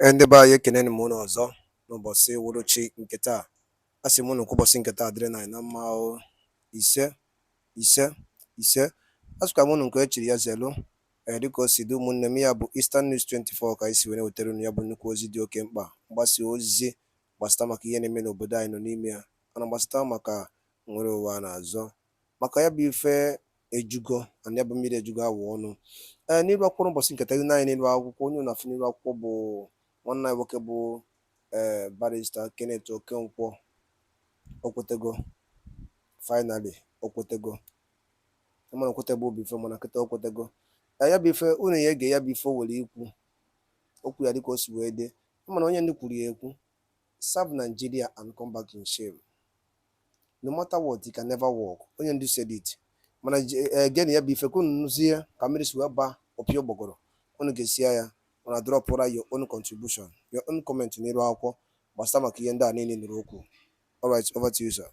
Ndị be anyị ekene m unu ọzọ n'ụbọchị uhuruchi nke taa. Asị m unu ka ụbọchị nke taa dịrị anyị na mma o. ise asụkwa m unu nke echiri ya zelu dịka o si dị ụmụnne m. Ya bụ Eastern News 24 ka anyị si were wetara unu ya bụ nnukwu ozi dị oke mkpa, mgbasa ozi gbasata maka ihe na-eme n'obodo anyị nọ n'ime ya, ana gbasata maka nwere ụwa na-azọ maka ya bụ ife ejugo na ya bụ mmiri ejugo awụ ọnụ. N'iru akwụkwọ ụbọchị nke taa anyị n'iru akwụkwọ onye na-afụ n'iru akwụkwọ bụ nwanne anyị nwoke bụ barrister Kenneth Okonkwo. Okwetego finally, okwetego mana okwetego bụ ife mana kịta okwetego ya bụ ife unu ya ege ya bụ ife o were ikwu okwu ya dịka o si wee dị mana onye ndị kwuru ya ekwu, serve Nigeria and come back in shame. No matter what, he can never walk. Onye ndị said it. Mana again ya bụ ife ka unu nụzie ka mmiri si wee baa opi ụgbọgọrọ, unu ga-esi ya na drop your own contribution, your own comment n'iru akwụkwọ gbasara maka ihe ndị a niile nụrụ okwu. All right, over to you, sir.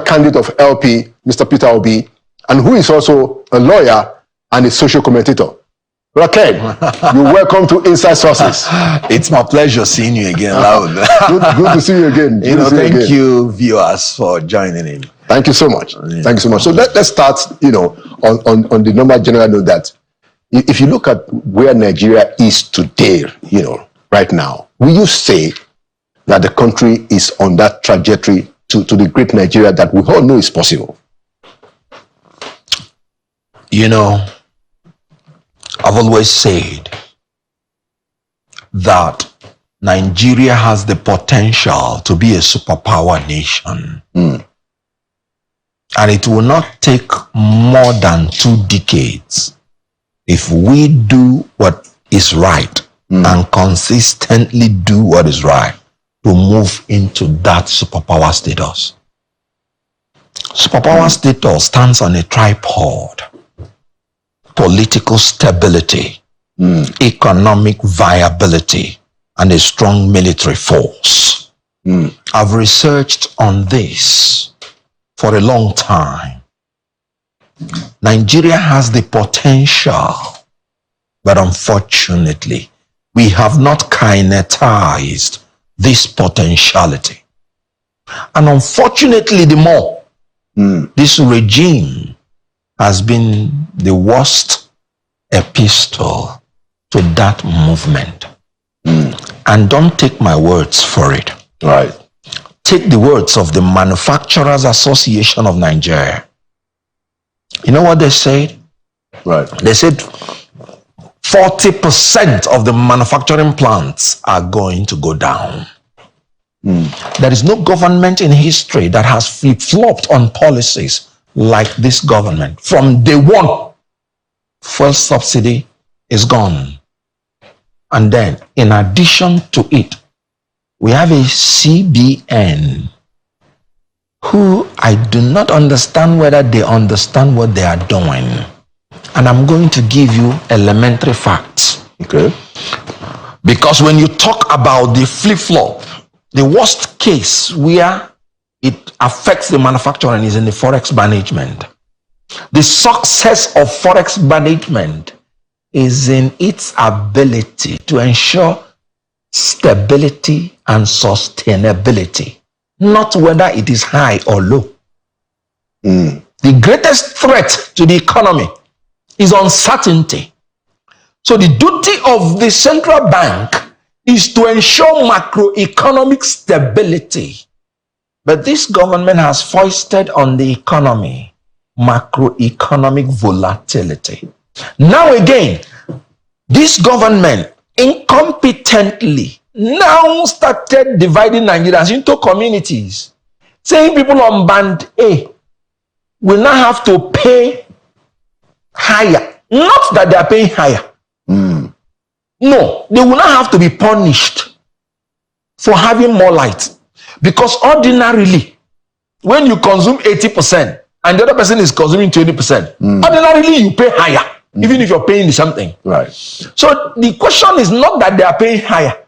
Candidate of LP, Mr. Peter Obi, and who is also a lawyer and a social commentator. Ken, you're welcome to Inside Sources. It's my pleasure seeing you again, Loud. Good to see you again. Thank you, viewers, for joining in. Thank you so much. Yeah. Thank you so much. So let's start, on the normal general note that if you look at where Nigeria is today, right now, will you say that the country is on that trajectory to the great Nigeria that we all know is possible? I've always said that Nigeria has the potential to be a superpower nation. And it will not take more than 2 decades if we do what is right and consistently do what is right to move into that superpower status. Superpower status stands on a tripod: political stability, economic viability, and a strong military force. I've researched on this for a long time. Nigeria has the potential, but unfortunately, we have not kinetized this potentiality. And unfortunately, the more, this regime has been the worst epistle to that movement. And don't take my words for it. Right. Take the words of the Manufacturers Association of Nigeria. You know what they said? Right. They said 40% of the manufacturing plants are going to go down. There is no government in history that has flip-flopped on policies like this government. From day one, fuel subsidy is gone. And then, in addition to it, we have a CBN who I do not understand whether they understand what they are doing. And I'm going to give you elementary facts. Okay. Because when you talk about the flip-flop, the worst case where it affects the manufacturing is in the Forex management. The success of Forex management is in its ability to ensure stability and sustainability, not whether it is high or low. The greatest threat to the economy is uncertainty. So the duty of the central bank is to ensure macroeconomic stability. But this government has foisted on the economy macroeconomic volatility. Now again, this government incompetently now started dividing Nigerians into communities, saying people on band A will now have to pay higher. Not that they are paying higher. No, they will not have to be punished for having more light. Because ordinarily, when you consume 80% and the other person is consuming 20%, ordinarily you pay higher, even if you're paying something. Right. So the question is not that they are paying higher.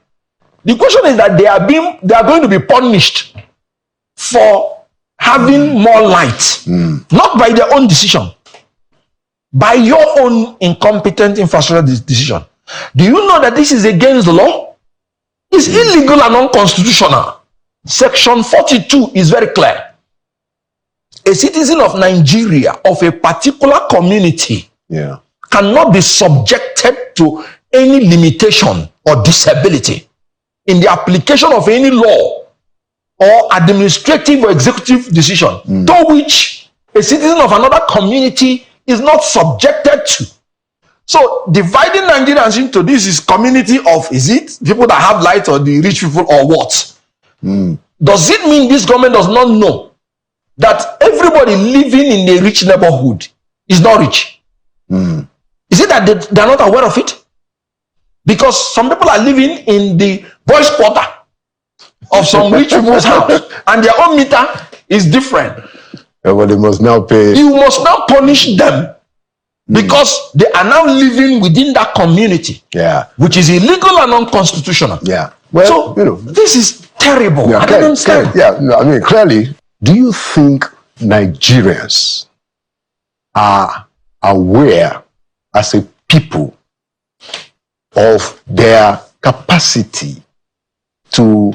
The question is that they are going to be punished for having more light, not by their own decision, by your own incompetent infrastructure decision. Do you know that this is against the law? is illegal and unconstitutional. Section 42 is very clear. A citizen of Nigeria of a particular community cannot be subjected to any limitation or disability in the application of any law or administrative or executive decision to which a citizen of another community is not subjected to. So dividing Nigerians into this is community of, is it people that have light or the rich people or what? Does it mean this government does not know that everybody living in a rich neighborhood is not rich? Is it that they are not aware of it? Because some people are living in the boys' quarter of some rich people's house and their own meter is different. But they must now pay. You must now punish them because they are now living within that community, which is illegal and unconstitutional. Well, so, you know, this is terrible. I don't understand. I mean, clearly, do you think Nigerians are aware as a people of their capacity to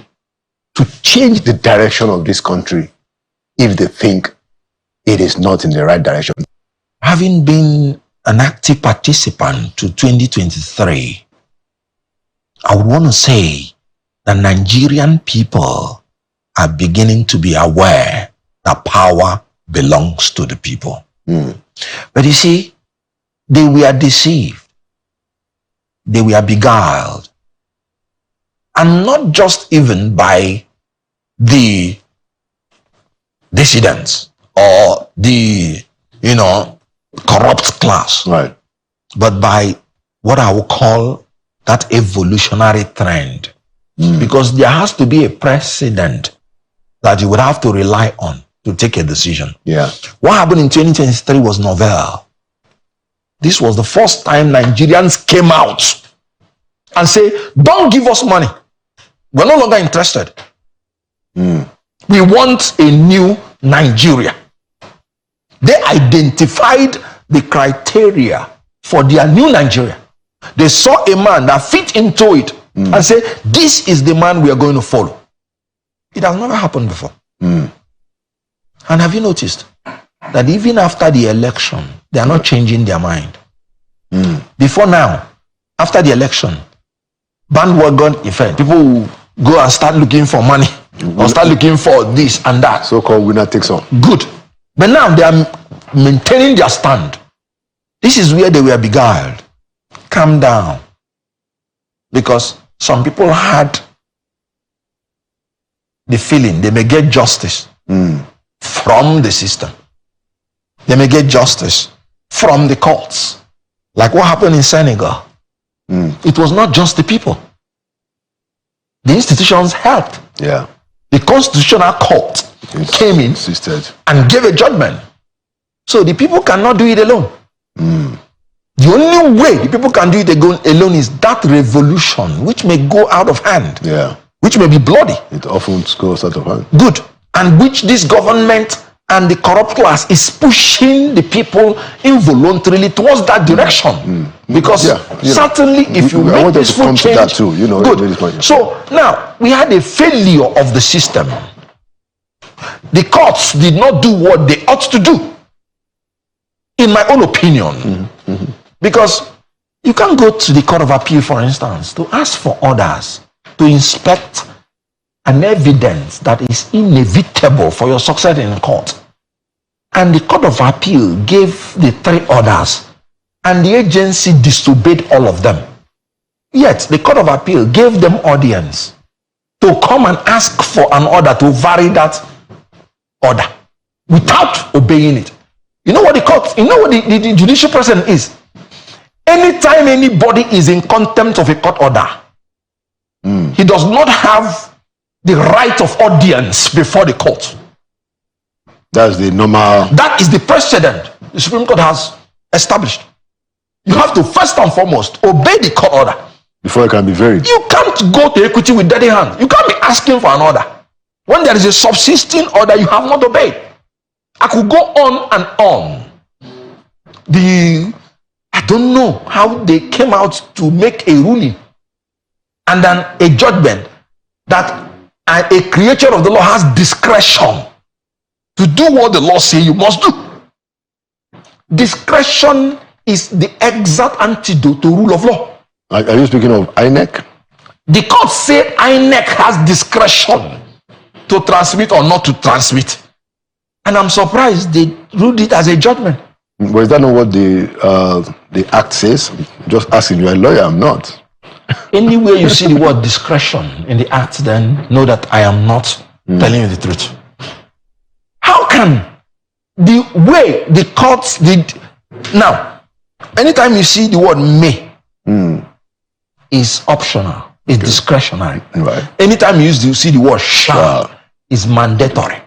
change the direction of this country if they think it is not in the right direction? Having been an active participant to 2023, I would want to say that Nigerian people are beginning to be aware that power belongs to the people. But you see, they were deceived. They were beguiled. And not just even by the dissidents or the, corrupt class. Right. But by what I would call that evolutionary trend. Because there has to be a precedent that you would have to rely on to take a decision. What happened in 2023 was novel. This was the first time Nigerians came out and say, don't give us money. We're no longer interested. We want a new Nigeria. They identified the criteria for their new Nigeria. They saw a man that fit into it and said, this is the man we are going to follow. It has never happened before. And have you noticed that even after the election, they are not changing their mind? Before now, after the election, bandwagon effect, people will go and start looking for money or start looking for this and that. So-called winner takes all. Good. But now they are maintaining their stand. This is where they were beguiled. Calm down. Because some people had the feeling they may get justice from the system. They may get justice from the courts. Like what happened in Senegal. It was not just the people. The institutions helped. The Constitutional Court came in and gave a judgment. So the people cannot do it alone. The only way the people can do it alone is that revolution, which may go out of hand, which may be bloody. It often goes out of hand. Good. And which this government and the corrupt class is pushing the people involuntarily towards that direction. Because certainly if you make peaceful change, that too, good. So now we had a failure of the system. The courts did not do what they ought to do, in my own opinion. Because you can't go to the Court of Appeal, for instance, to ask for orders to inspect an evidence that is inevitable for your success in court. And the Court of Appeal gave the 3 orders, and the agency disobeyed all of them. Yet the Court of Appeal gave them audience to come and ask for an order to vary that order without obeying it. You know what the court, you know what the judicial precedent is? Anytime anybody is in contempt of a court order, he does not have the right of audience before the court. That's the normal. That is the precedent the Supreme Court has established. You have to first and foremost obey the court order before it can be varied. You can't go to equity with dirty hands. You can't be asking for an order when there is a subsisting order you have not obeyed. I could go on and on. I don't know how they came out to make a ruling and then a judgment that a creature of the law has discretion to do what the law says you must do. Discretion is the exact antidote to rule of law. Are you speaking of INEC? The court said INEC has discretion to transmit or not to transmit. And I'm surprised they ruled it as a judgment. Well, is that not what the act says? Just asking, you're a lawyer, I'm not. Anywhere you see the word discretion in the act, then know that I am not telling you the truth. How can the way the courts did now, anytime you see the word may is optional, is discretionary. Right. Anytime you see the word shall is mandatory.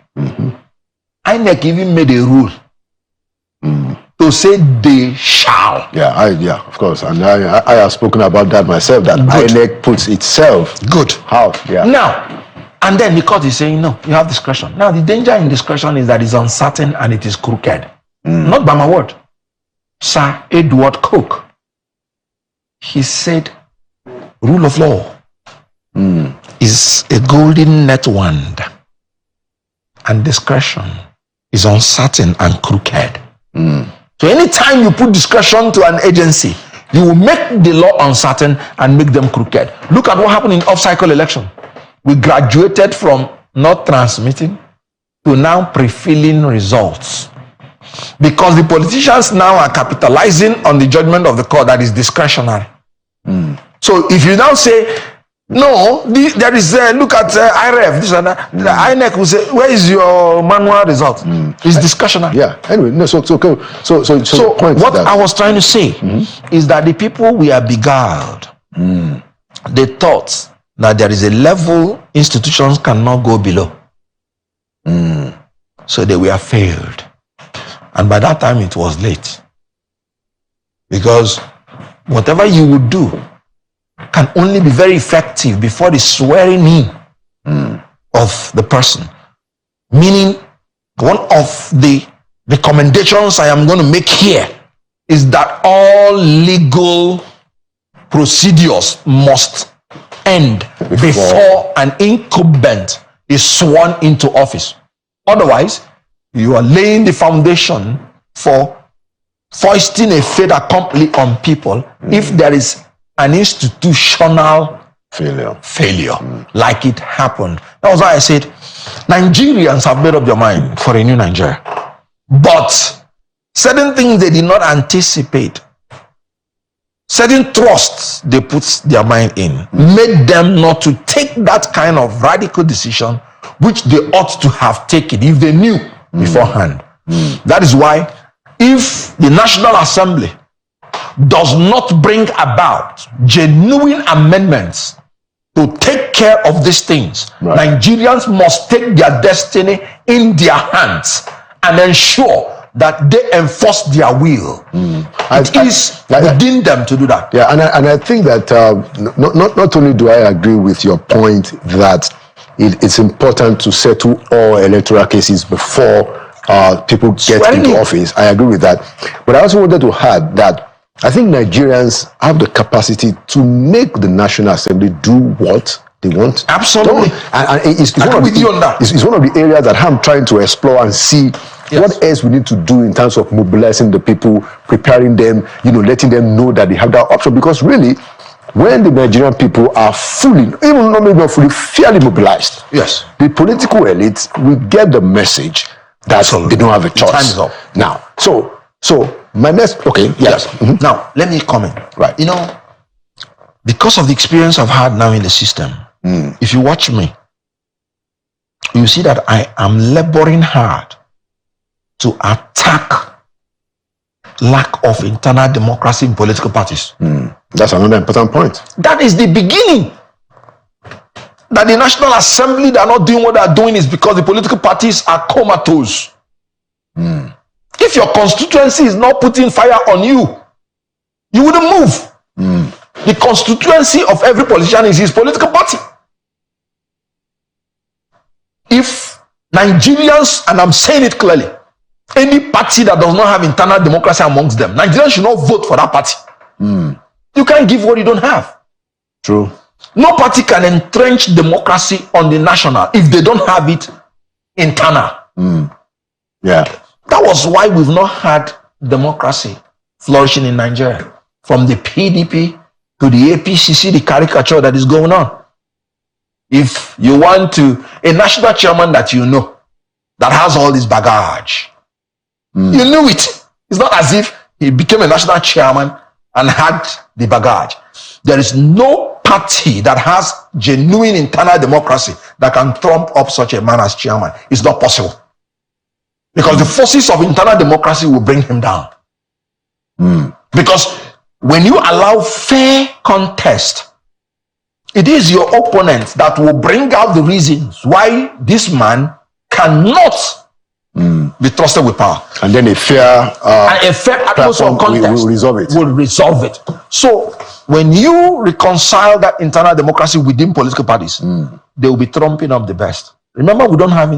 INEC even made a rule to say they shall. Yeah, of course. And I have spoken about that myself, that INEC puts itself. Good. How? Yeah. Now, and then the court is saying, no, you have discretion. Now, the danger in discretion is that it's uncertain and it is crooked. Not by my word. Sir Edward Coke, he said, rule of law is a golden net wand, and discretion is uncertain and crooked. So anytime you put discretion to an agency, you will make the law uncertain and make them crooked. Look at what happened in off-cycle election. We graduated from not transmitting to now pre-filling results, because the politicians now are capitalizing on the judgment of the court that is discretionary. So if you now say, no, there is look at IRF, this and that, the INEC will say, where is your manual result? It's discretionary. Yeah. Anyway, no. So what I was trying to say is that the people we are beguiled. They thought that there is a level institutions cannot go below. So they were failed. And by that time it was late. Because whatever you would do can only be very effective before the swearing in of the person. Meaning, one of the recommendations I am going to make here is that all legal procedures must end before an incumbent is sworn into office. Otherwise, you are laying the foundation for foisting a fait accompli on people if there is an institutional failure like it happened. That was why I said Nigerians have made up their mind for a new Nigeria, but certain things they did not anticipate, certain trusts they put their mind in, made them not to take that kind of radical decision which they ought to have taken if they knew beforehand. That is why if the National Assembly does not bring about genuine amendments to take care of these things, Nigerians must take their destiny in their hands and ensure that they enforce their will. It is within them to do that. Yeah, and I think that not only do I agree with your point that it's important to settle all electoral cases before people get into office. I agree with that. But I also wanted to add that I think Nigerians have the capacity to make the National Assembly do what they want. Absolutely. And it's one of the areas that I'm trying to explore and see what else we need to do in terms of mobilizing the people, preparing them, letting them know that they have that option. Because really, when the Nigerian people are fully, even not maybe fully, fairly mobilized, the political elites will get the message that they don't have a choice. Time is up. Now, so my next, Now, let me comment. Right. Because of the experience I've had now in the system, if you watch me, you see that I am laboring hard to attack lack of internal democracy in political parties. That's another important point. That is the beginning. That the National Assembly, they are not doing what they are doing is because the political parties are comatose. If your constituency is not putting fire on you, you wouldn't move. The constituency of every politician is his political party. If Nigerians, and I'm saying it clearly, any party that does not have internal democracy amongst them, Nigerians should not vote for that party. You can't give what you don't have. True. No party can entrench democracy on the national if they don't have it internal. Yeah. That was why we've not had democracy flourishing in Nigeria. From the PDP to the APCC, the caricature that is going on. If you want to, a national chairman that you know, that has all this baggage, you knew it. It's not as if he became a national chairman and had the baggage. There is no party that has genuine internal democracy that can trump up such a man as chairman. It's not possible. Because the forces of internal democracy will bring him down. Because when you allow fair contest, it is your opponent that will bring out the reasons why this man cannot be trusted with power. And then a fair atmosphere of contest will resolve it. Will resolve it. So when you reconcile that internal democracy within political parties, they will be trumping up the best. Remember, we don't have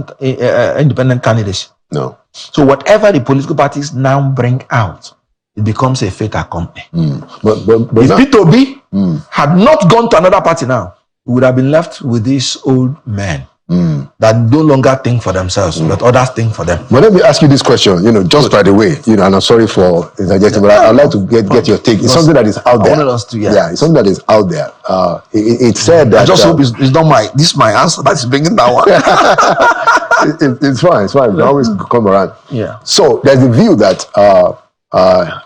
independent candidates. No. So whatever the political parties now bring out, it becomes a fait accompli. But if Peter B had not gone to another party now, we would have been left with these old men that no longer think for themselves, but others think for them. But let me ask you this question, just by the way, and I'm sorry for interjecting, but I'd like to get your take. It's something that is out there. I wanted us to, yeah, it's something that is out there. It said that. I just hope it's not my answer that is bringing that one. It's fine. We can always come around. Yeah. So there's a view that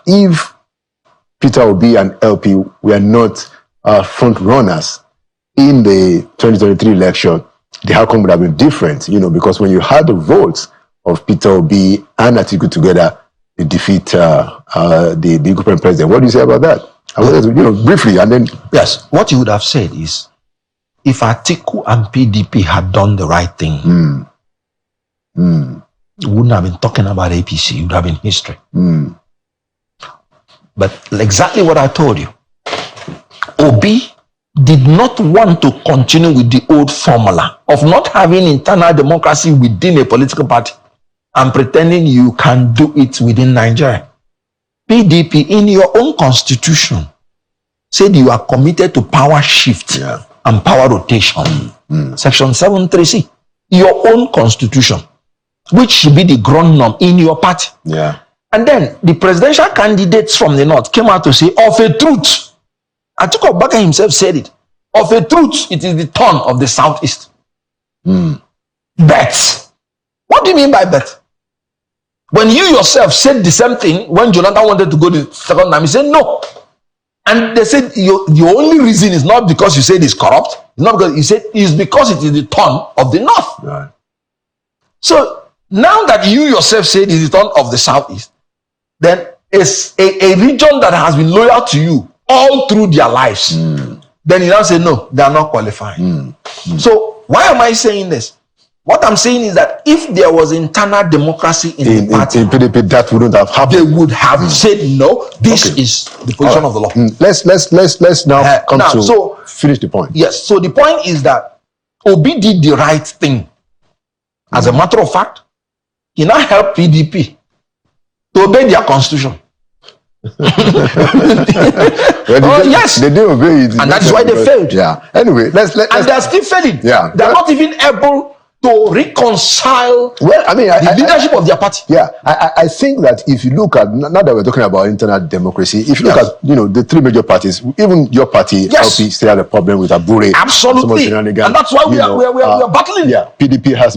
if Peter Obi and LP were not front runners in the 2023 election, the outcome would have been different, because when you had the votes of Peter Obi and Atiku together, they defeat the incumbent president. What do you say about that? I wanted to, briefly, and then... Yes, what you would have said is, if Atiku and PDP had done the right thing, you wouldn't have been talking about APC, it would have been history. But exactly what I told you, Obi did not want to continue with the old formula of not having internal democracy within a political party and pretending you can do it within Nigeria. PDP, in your own constitution, said you are committed to power shift and power rotation. Section 73C, your own constitution, which should be the ground norm in your party. Yeah. And then the presidential candidates from the north came out to say, of a truth, Atiku Abubakar himself said it, of a truth, it is the turn of the southeast. Bet. What do you mean by bet? When you yourself said the same thing, when Jonathan wanted to go the second time, he said no. And they said your only reason is not because you said it's corrupt, it's not because you said it's because it is the turn of the north. Right. So now that you yourself said it is the turn of the southeast, then it's a region that has been loyal to you all through their lives. Then you now say no, they are not qualifying. So why am I saying this? What I'm saying is that if there was internal democracy in the party, in PDP, that wouldn't have happened. They would have said no. This is the position of the law. Let's now come to finish the point. Yes. So the point is that Obi did the right thing. As a matter of fact, he now helped PDP to obey their constitution. Yes, they didn't obey it, and that is why they failed. Yeah. Anyway, let's and they are still failing. Yeah, they are not even able to reconcile. Well, I mean, the leadership of their party. Yeah, I think that if you look at, now that we're talking about internal democracy, if you look at the three major parties, even your party, LP, still had a problem with Abure. Absolutely, and that's why we are battling. Yeah, PDP has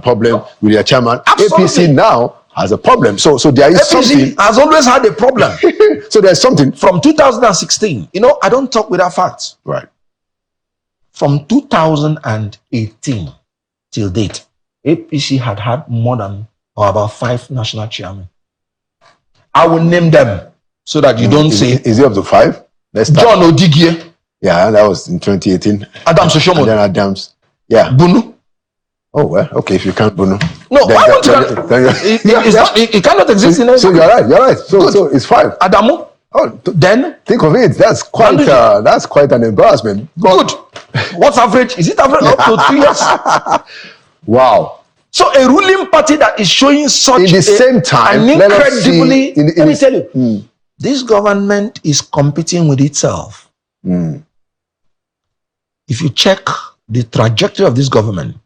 problem with their chairman. Absolutely. APC now has a problem. So there is something. Has always had a problem. So there's something. From 2016, I don't talk without facts. Right. From 2018 till date, APC had more than or about 5 national chairmen. I will name them so that you don't say. Is it up to 5? Let's start. John Odigie. Yeah, that was in 2018. Adams Oshomo. And then Adams. Yeah. Bunu. Oh, well, okay, if you can't Bunu. No, why won't you? It cannot exist in So you're right. So it's 5. Adamu. Oh, then think of it. That's quite an embarrassment. Good. What's average? Is it average up to 3 years? Wow. So a ruling party that is showing such in the same time, let me tell you, this government is competing with itself. if you check the trajectory of this government,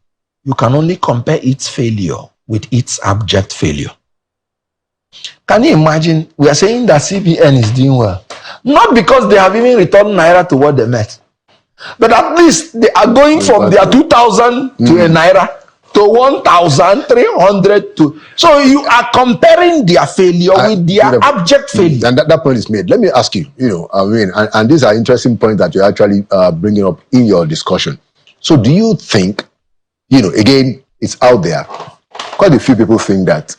you can only compare its failure with its abject failure. Can you imagine? We are saying that CBN is doing well, not because they have even returned naira to what they met, but at least they are going from their 2,000 to a naira to 1,300 to. So you are comparing their failure with their abject failure. And that point is made. Let me ask you, and these are interesting points that you're actually bringing up in your discussion. So do you think, again, it's out there, quite a few people think that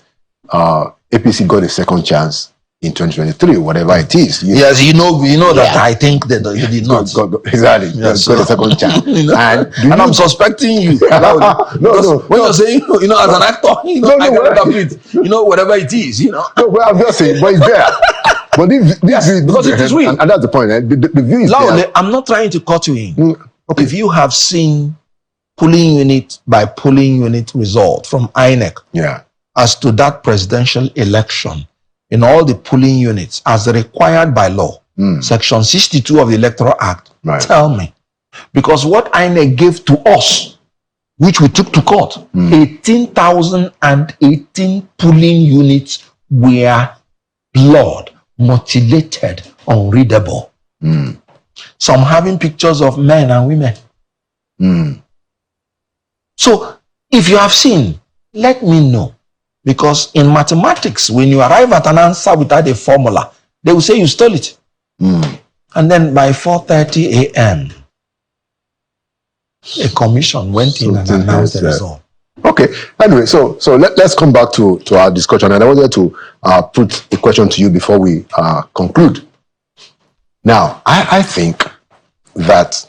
APC got a second chance in 2023, whatever it is. Yes, you know that I think that you did not. Exactly. Yes, got a second chance. And I'm suspecting you. When you're saying, as an actor, I can interpret, whatever it is, No, well, I'm not saying, but it's there. But this because it is real. And that's the point. The view is there. I'm not trying to cut you in. Okay. If you have seen polling unit by polling unit result from INEC as to that presidential election, in all the polling units as required by law, Section 62 of the Electoral Act, tell me. Because what INEC gave to us, which we took to court, 18,018 polling units were blurred, mutilated, unreadable. Some having pictures of men and women. So, if you have seen, let me know. Because in mathematics, when you arrive at an answer without a formula, they will say you stole it. And then by 4:30 a.m., a commission went in and announced the result. Okay. Anyway, so let's come back to our discussion. And I wanted to put a question to you before we conclude. Now, I think that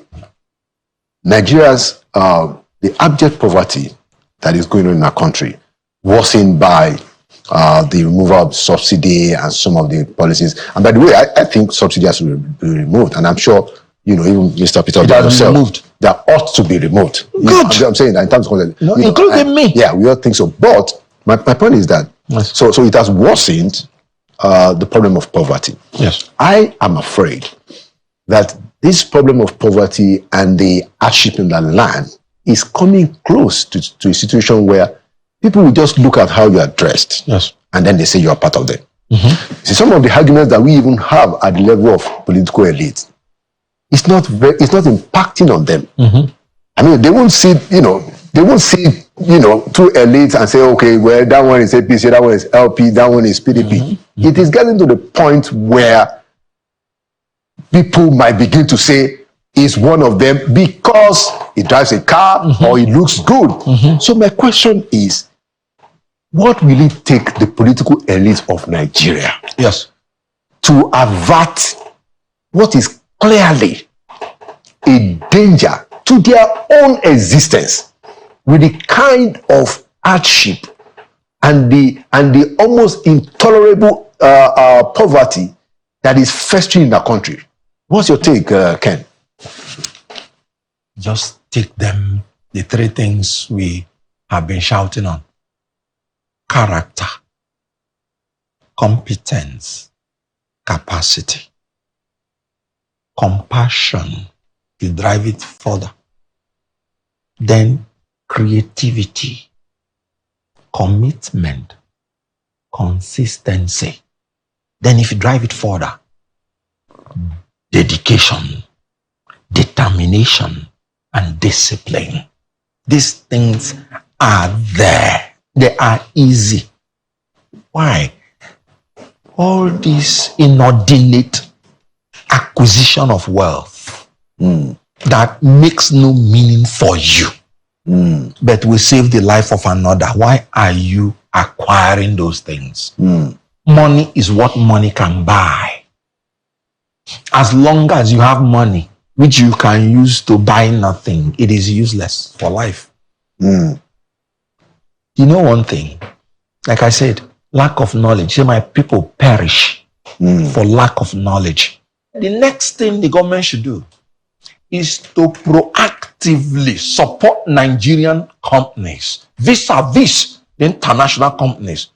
Nigeria's, the abject poverty that is going on in our country, worsened by the removal of subsidy and some of the policies. And by the way, I think subsidy has to be removed. And I'm sure, even Mr. Peter himself, that ought to be removed. Good. I'm saying that in terms of including me. Yeah, we all think so. But my point is that so it has worsened the problem of poverty. Yes. I am afraid that this problem of poverty and the hardship in the land is coming close to a situation where people will just look at how you are dressed, and then they say you are part of them. See, some of the arguments that we even have at the level of political elite, it's not impacting on them. I mean, they won't see, through elites and say, okay, well, that one is APC, that one is LP, that one is PDP. It is getting to the point where people might begin to say, is one of them because he drives a car or he looks good. So my question is, what will it take the political elite of Nigeria to avert what is clearly a danger to their own existence with the kind of hardship and the almost intolerable poverty that is festering in the country? What's your take, Ken? Just take them, the three things we have been shouting on. Character, competence, capacity, compassion, you drive it further. Then creativity, commitment, consistency. Then if you drive it further, dedication, determination, and discipline. These things are there. They are easy. Why? All this inordinate acquisition of wealth that makes no meaning for you, but will save the life of another. Why are you acquiring those things? Money is what money can buy. As long as you have money, which you can use to buy nothing, it is useless for life. You know one thing, like I said, lack of knowledge. See, my people perish for lack of knowledge. The next thing the government should do is to proactively support Nigerian companies vis-a-vis the international companies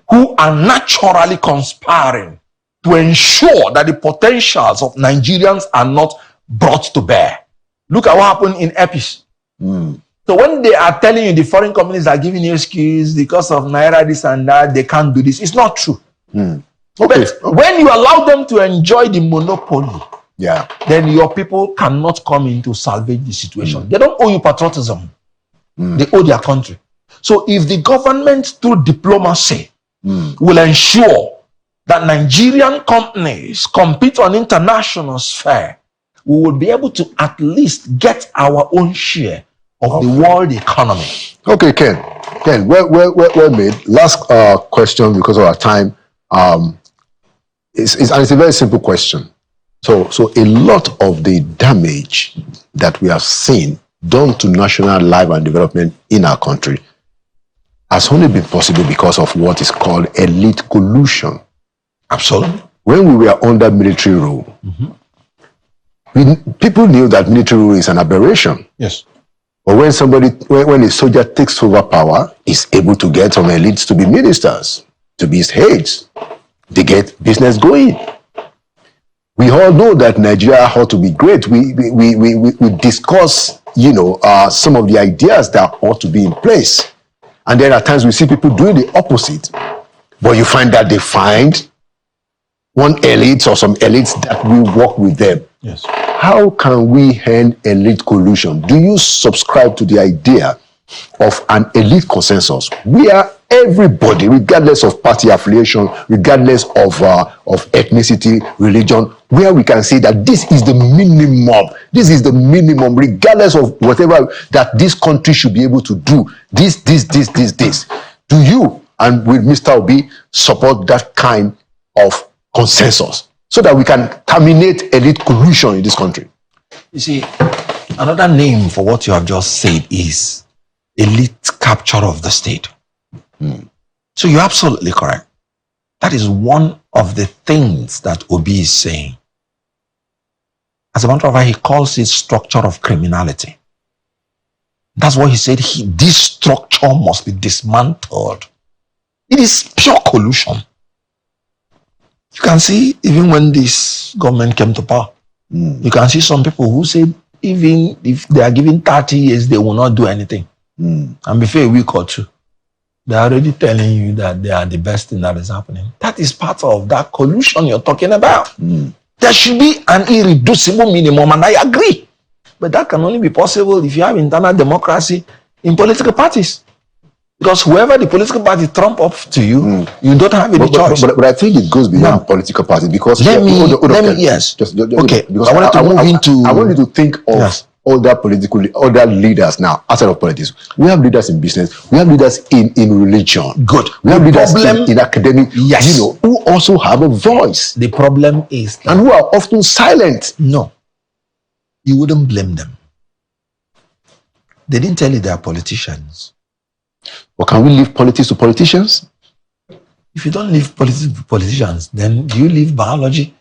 who are naturally conspiring to ensure that the potentials of Nigerians are not brought to bear. Look at what happened in Epis. So when they are telling you the foreign companies are giving you excuse because of Naira, this and that, they can't do this, it's not true. But when you allow them to enjoy the monopoly, then your people cannot come in to salvage the situation. They don't owe you patriotism. They owe their country. So if the government through diplomacy will ensure that Nigerian companies compete on international sphere, we will be able to at least get our own share of the world economy. Okay, Ken, well made. Last question because of our time. It's a very simple question. So a lot of the damage that we have seen done to national life and development in our country has only been possible because of what is called elite collusion. Absolutely. When we were under military rule, people knew that military rule is an aberration. Yes. But when a soldier takes over power, is able to get some elites to be ministers, to be his heads, they get business going. We all know that Nigeria ought to be great. We discuss, some of the ideas that ought to be in place. And then at times we see people doing the opposite. But you find that they find one elite or some elites that will work with them. Yes. How can we end elite collusion? Do you subscribe to the idea of an elite consensus where everybody, regardless of party affiliation, regardless of ethnicity, religion, where we can say that this is the minimum, regardless of whatever that this country should be able to do, this. Do you, and will Mr. Obi support that kind of consensus so that we can terminate elite collusion in this country? You see, another name for what you have just said is elite capture of the state. So you're absolutely correct. That is one of the things that Obi is saying. As a matter of fact, he calls it structure of criminality. That's what he said. This structure must be dismantled. It is pure collusion. You can see, even when this government came to power, you can see some people who say, even if they are given 30 years, they will not do anything. And before a week or two, they are already telling you that they are the best thing that is happening. That is part of that collusion you're talking about. There should be an irreducible minimum, and I agree. But that can only be possible if you have internal democracy in political parties. Because whoever the political party trump up to you, you don't have any choice. But I think it goes beyond political parties because let me yes. Okay. Because I want you to think of other leaders now outside of politics. We have leaders in business. We have leaders in religion. Good. We have leaders in academic. Yes. Who also have a voice. The problem is and who are often silent. No, you wouldn't blame them. They didn't tell you they are politicians. But can we leave politics to politicians? If you don't leave politics to politicians, then do you leave biology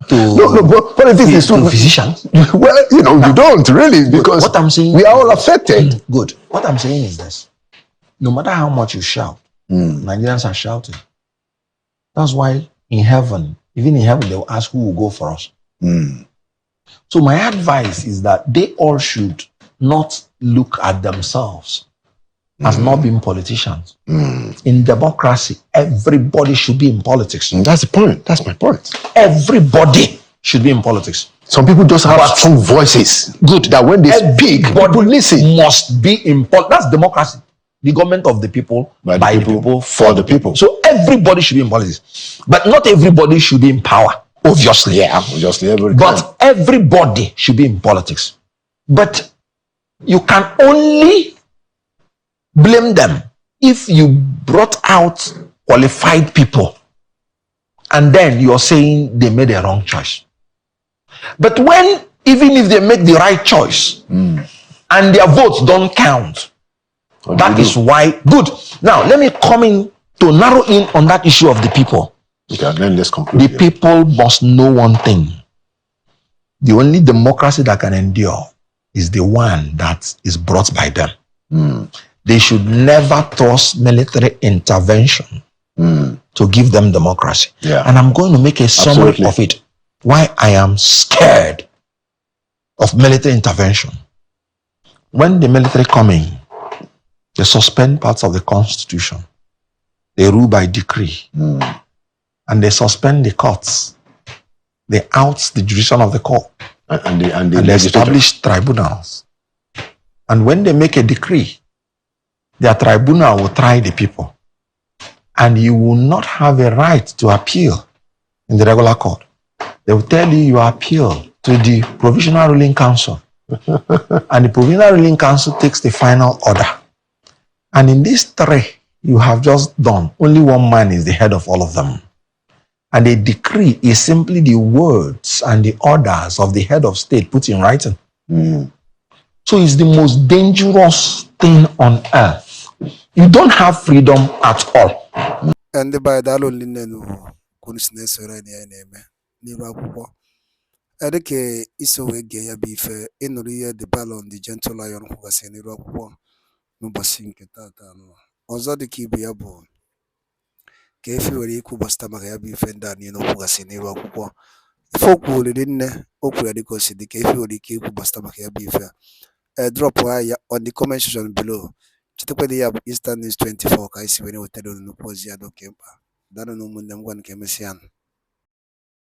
to but politics is to physicians? Well, you don't really, because what I'm saying, we are all affected. Good. What I'm saying is this: no matter how much you shout, Nigerians are shouting. That's why even in heaven, they will ask who will go for us. So my advice is that they all should not look at themselves as not being politicians. In democracy, everybody should be in politics. That's the point. That's my point. Everybody should be in politics. Some people just have strong voices. Good. That when they speak, people listen. Must be in politics. That's democracy. The government of the people, by the people, for the people. So everybody should be in politics. But not everybody should be in power. Obviously. Yeah, obviously. But everybody should be in politics. But you can only blame them if you brought out qualified people and then you're saying they made a wrong choice. But even if they make the right choice and their votes don't count, that is why. Good. Now let me come in to narrow in on that issue of the people. Okay, then let's conclude. The people must know one thing: the only democracy that can endure is the one that is brought by them. They should never trust military intervention to give them democracy. Yeah. And I'm going to make a summary of it. Why I am scared of military intervention. When the military come in, they suspend parts of the constitution. They rule by decree. And they suspend the courts. They out the jurisdiction of the court. And they establish tribunals. And when they make a decree, their tribunal will try the people. And you will not have a right to appeal in the regular court. They will tell you you appeal to the Provisional Ruling Council. And the Provisional Ruling Council takes the final order. And in these three you have just done, only one man is the head of all of them. And a decree is simply the words and the orders of the head of state put in writing. So it's the most dangerous thing on earth. You don't have freedom at all. And by that only consciousness Edeke isowe ge ya bife inuri the ballon the gentle lion who was in Iraq no basinke tata no. Ozo de kibu ya bo. Kefi wari ku basta maka ya bife ndani no who was in Iraq. Folk will didn't oku ya diko si the kefi wari ku basta maka ya bife. Drop wire on the comment section below. Chitepe the Eastern News 24 kaisi wene hotel no pozi ya do kempa. Dano no mundem gwan kemesian.